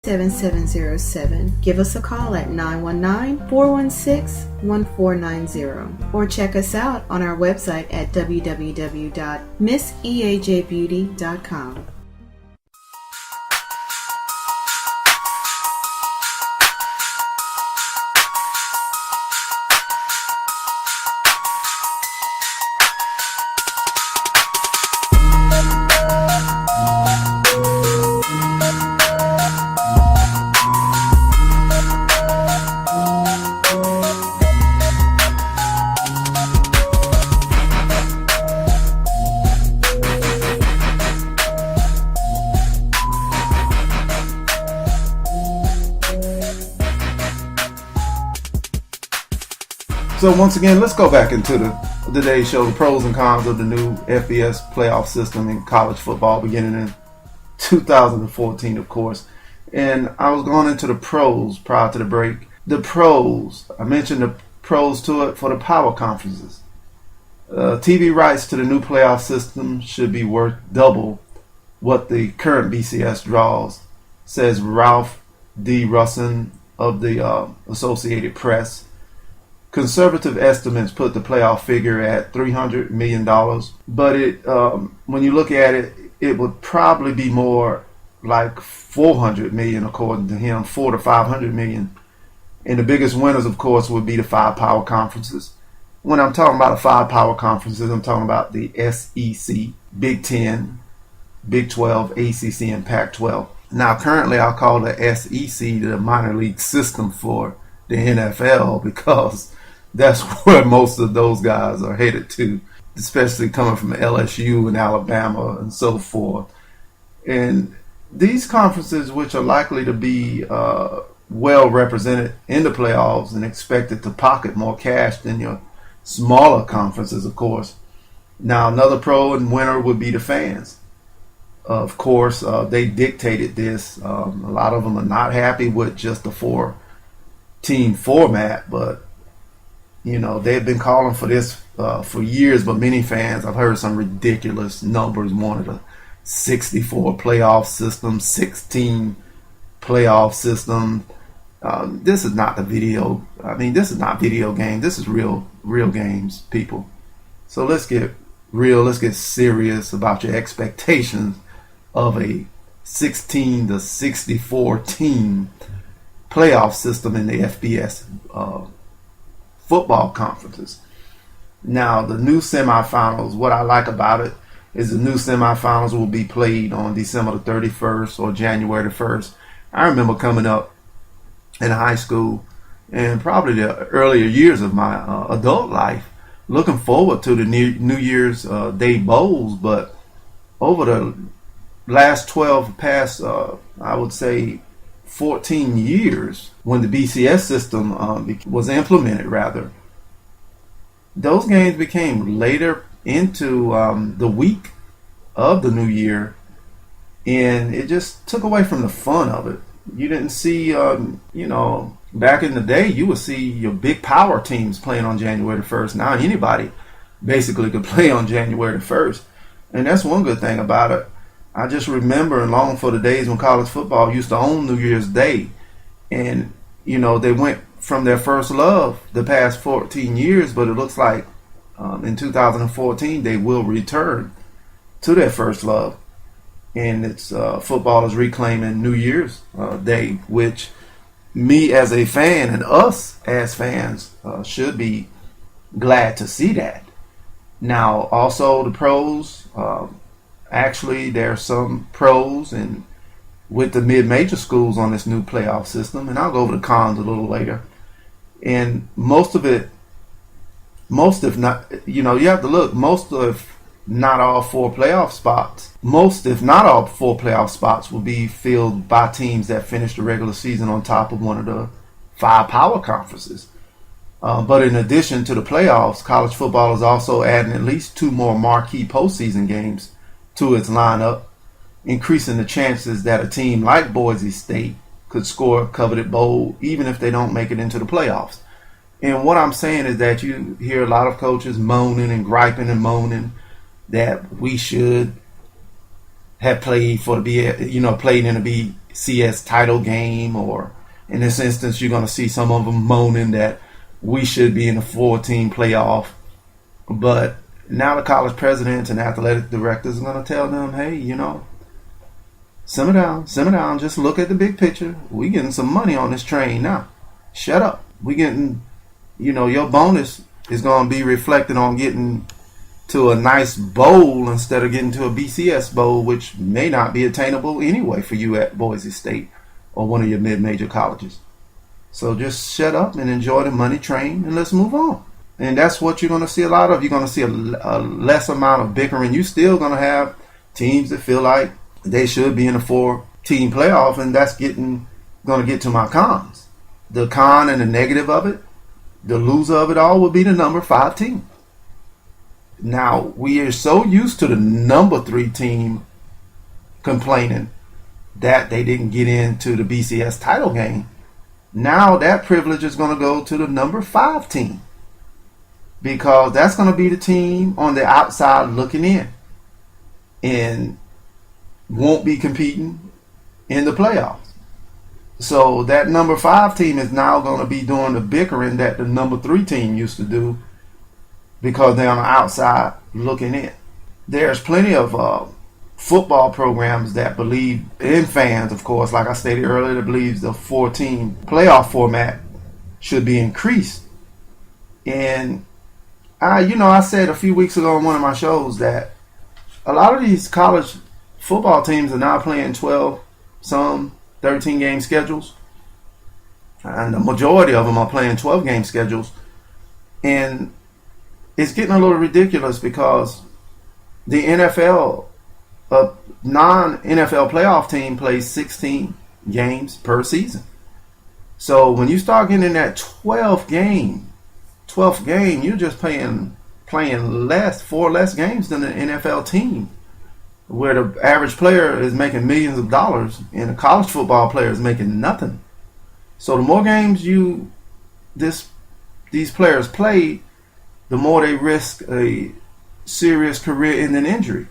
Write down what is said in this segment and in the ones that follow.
7707. Give us a call at 919-416-1490 or check us out on our website at www.misseajbeauty.com. So once again, let's go back into today's show, the pros and cons of the new FBS playoff system in college football beginning in 2014, of course. And I was going into the pros prior to the break. The pros, I mentioned the pros to it for the power conferences. TV rights to the new playoff system should be worth double what the current BCS draws, says Ralph D. Russin of the Associated Press. Conservative estimates put the playoff figure at $300 million, but when you look at it, it would probably be more like $400 million according to him, $400 to $500 million. And the biggest winners, of course, would be the 5 power conferences. When I'm talking about the 5 power conferences, I'm talking about the SEC, Big 10, Big 12, ACC, and Pac-12. Now, currently, I'll call the SEC the minor league system for the NFL because that's where most of those guys are headed to, especially coming from LSU and Alabama and so forth. And these conferences, which are likely to be well represented in the playoffs and expected to pocket more cash than your smaller conferences, of course. Now, another pro and winner would be the fans. Of course, they dictated this. A lot of them are not happy with just the 4-team format, but you know, they've been calling for this for years, but many fans, I've heard some ridiculous numbers, wanted a 64 playoff system, 16 playoff system. This is not the video. I mean, this is not video game. This is real games, people. So let's get real. Let's get serious about your expectations of a 16 to 64 team playoff system in the FBS football conferences. Now, the new semifinals, what I like about it is the new semifinals will be played on December the 31st or January the 1st. I remember coming up in high school and probably the earlier years of my adult life looking forward to the New Year's Day bowls, but over the last I would say 14 years when the BCS system was implemented, rather, those games became later into the week of the new year, and it just took away from the fun of it. You didn't see, back in the day, you would see your big power teams playing on January the 1st. Now anybody basically could play on January the 1st, and that's one good thing about it. I just remember and long for the days when college football used to own New Year's Day. And, you know, they went from their first love the past 14 years, but it looks like in 2014 they will return to their first love. And it's football is reclaiming New Year's Day, which me as a fan and us as fans should be glad to see that. Now, also the pros, actually, there are some pros and with the mid-major schools on this new playoff system, and I'll go over the cons a little later. And most if not, you have to look, most if not all 4 playoff spots, will be filled by teams that finish the regular season on top of one of the 5 power conferences. But in addition to the playoffs, college football is also adding at least 2 more marquee postseason games to its lineup, increasing the chances that a team like Boise State could score a coveted bowl even if they don't make it into the playoffs. And what I'm saying is that you hear a lot of coaches moaning and griping and moaning that we should have played in the BCS title game, or in this instance, you're going to see some of them moaning that we should be in a 4-team playoff. But now the college presidents and athletic directors are going to tell them, hey, simmer down, just look at the big picture. We getting some money on this train now. Shut up. We getting, your bonus is going to be reflected on getting to a nice bowl instead of getting to a BCS bowl, which may not be attainable anyway for you at Boise State or one of your mid-major colleges. So just shut up and enjoy the money train and let's move on. And that's what you're going to see a lot of. You're going to see a less amount of bickering. You're still going to have teams that feel like they should be in a 4-team playoff, and that's going to get to my cons. The con and the negative of it, the loser of it all will be the number 5 team. Now, we are so used to the number 3 team complaining that they didn't get into the BCS title game. Now that privilege is going to go to the number 5 team, because that's going to be the team on the outside looking in and won't be competing in the playoffs. So that number 5 team is now going to be doing the bickering that the number 3 team used to do, because they're on the outside looking in. There's plenty of football programs that believe, in fans, of course, like I stated earlier, that believes the 4-team playoff format should be increased. And I said a few weeks ago on one of my shows that a lot of these college football teams are now playing 12, some 13-game schedules, and the majority of them are playing 12-game schedules. And it's getting a little ridiculous because the NFL, a non-NFL playoff team, plays 16 games per season. So when you start getting in that 12th game, you're just playing 4 less games than an NFL team, where the average player is making millions of dollars and a college football player is making nothing. So the more games these players play, the more they risk a serious career-ending injury.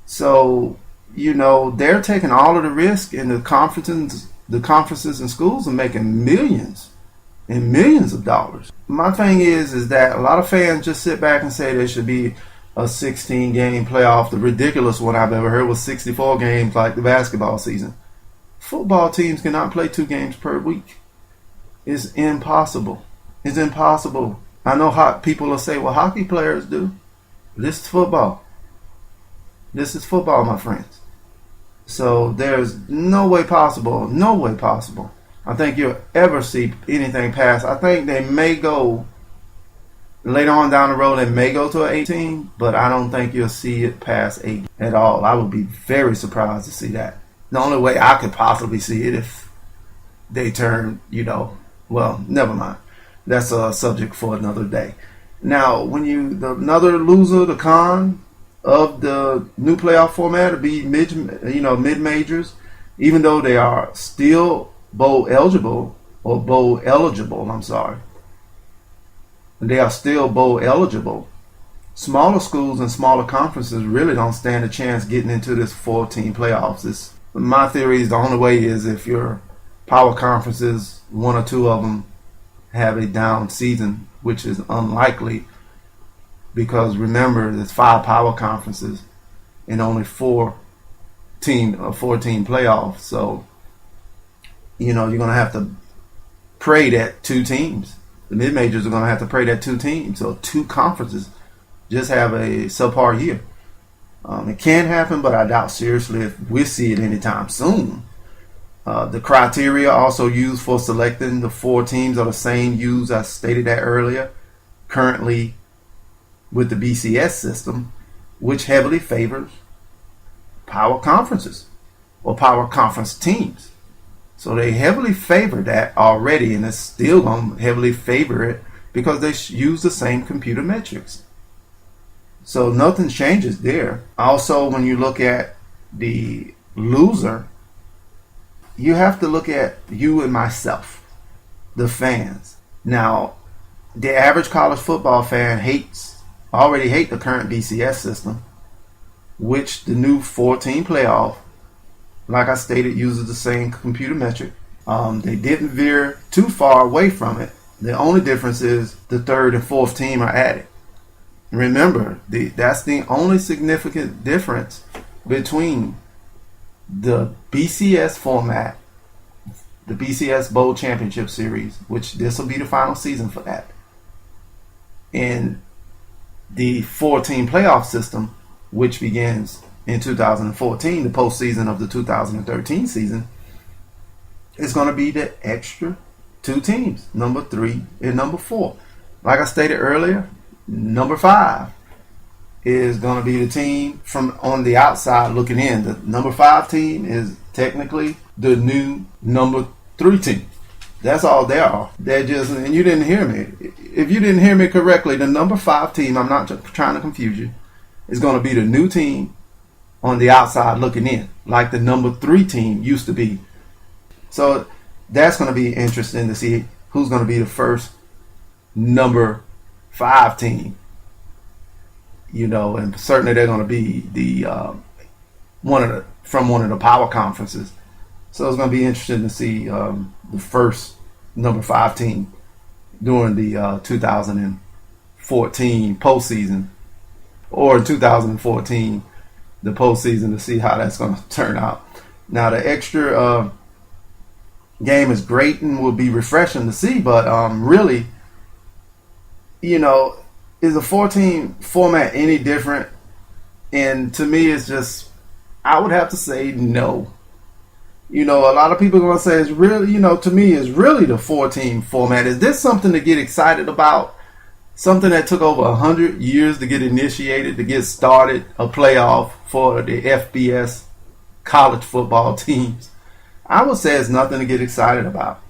So, they're taking all of the risk, and the conferences and schools are making millions and millions of dollars. My thing is that a lot of fans just sit back and say there should be a 16-game playoff. The ridiculous one I've ever heard was 64 games like the basketball season. Football teams cannot play 2 games per week. It's impossible. It's impossible. I know people will say, well, hockey players do. This is football. This is football, my friends. So there's no way possible. I think you'll ever see anything past. I think they may go later on down the road, they may go to an 18, but I don't think you'll see it past 8 at all. I would be very surprised to see that. The only way I could possibly see it if they turn, well, never mind. That's a subject for another day. Now, another loser, the con of the new playoff format would be mid-majors, even though they are still bowl eligible. They are still bowl eligible. Smaller schools and smaller conferences really don't stand a chance getting into this 4-team playoffs. My theory is the only way is if your power conferences, 1 or 2 of them, have a down season, which is unlikely, because remember, there's 5 power conferences and only 4-team playoff. So you're going to have to pray that 2 teams, the mid-majors are going to have to pray that 2 teams, so 2 conferences just have a subpar year. It can happen, but I doubt seriously if we see it anytime soon. The criteria also used for selecting the 4 teams are the same used, I stated that earlier, currently with the BCS system, which heavily favors power conferences or power conference teams. So they heavily favor that already, and it's still going to heavily favor it because they use the same computer metrics. So nothing changes there. Also, when you look at the loser, you have to look at you and myself, the fans. Now, the average college football fan already hate the current BCS system, which the new 4-team playoff like I stated, uses the same computer metric. They didn't veer too far away from it. The only difference is the third and fourth team are added. Remember, that's the only significant difference between the BCS format, the BCS Bowl Championship Series, which this will be the final season for that, and the 4-team playoff system, which begins in 2014, the postseason of the 2013 season, is going to be the extra 2 teams, number 3 and number 4. Like I stated earlier, number 5 is going to be the team from on the outside looking in. The number 5 team is technically the new number 3 team. That's all they are. They're just, and you didn't hear me. If you didn't hear me correctly, the number 5 team, I'm not trying to confuse you, is going to be the new team on the outside looking in, like the number 3 team used to be. So that's going to be interesting to see who's going to be the first number 5 team. You know, and certainly they're going to be the one of the power conferences. So it's going to be interesting to see the first number 5 team during the 2014 postseason, or 2014 the postseason, to see how that's going to turn out. Now the extra game is great and will be refreshing to see, but really, you know, is the 4-team format any different? And to me, it's just, I would have to say no. You know, a lot of people are going to say it's really, you know, to me, it's really the 4-team format. Is this something to get excited about? Something that took over 100 years to get initiated, to get started, a playoff for the FBS college football teams? I would say it's nothing to get excited about.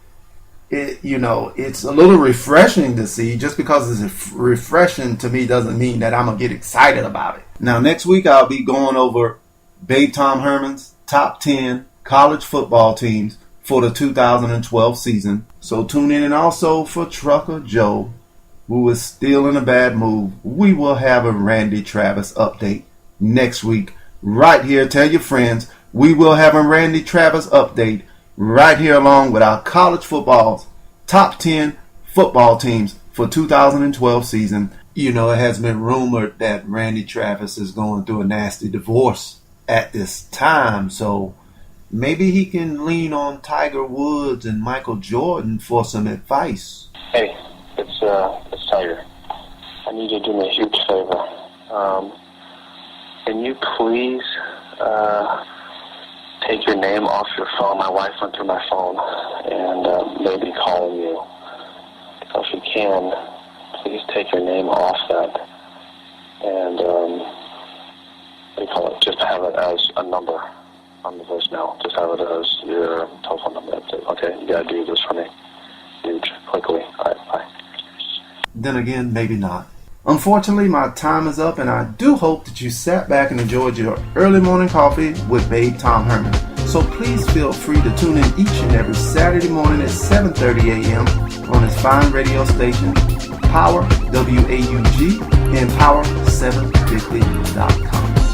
It, you know, it's a little refreshing to see. Just because it's refreshing to me doesn't mean that I'm going to get excited about it. Now, next week I'll be going over Babe Tom Herman's top 10 college football teams for the 2012 season. So tune in, and also for Trucker Joe, who is still in a bad mood. We will have a Randy Travis update next week right here. Tell your friends we will have a Randy Travis update right here, along with our college football's top 10 football teams for 2012 season. You know, it has been rumored that Randy Travis is going through a nasty divorce at this time, so maybe he can lean on Tiger Woods and Michael Jordan for some advice. Hey, it's Tiger. I need you to do me a huge favor. Can you please take your name off your phone? My wife went through my phone and maybe calling you. So if you can, please take your name off that and what do you call it? Just have it as a number on the voicemail. Just have it as your telephone number. Okay, you gotta do this for me. Huge, quickly. All right, bye. Then again, maybe not. Unfortunately, my time is up, and I do hope that you sat back and enjoyed your early morning coffee with Babe Tom Herman. So please feel free to tune in each and every Saturday morning at 7:30 a.m. on his fine radio station, Power WAUG, and Power750.com.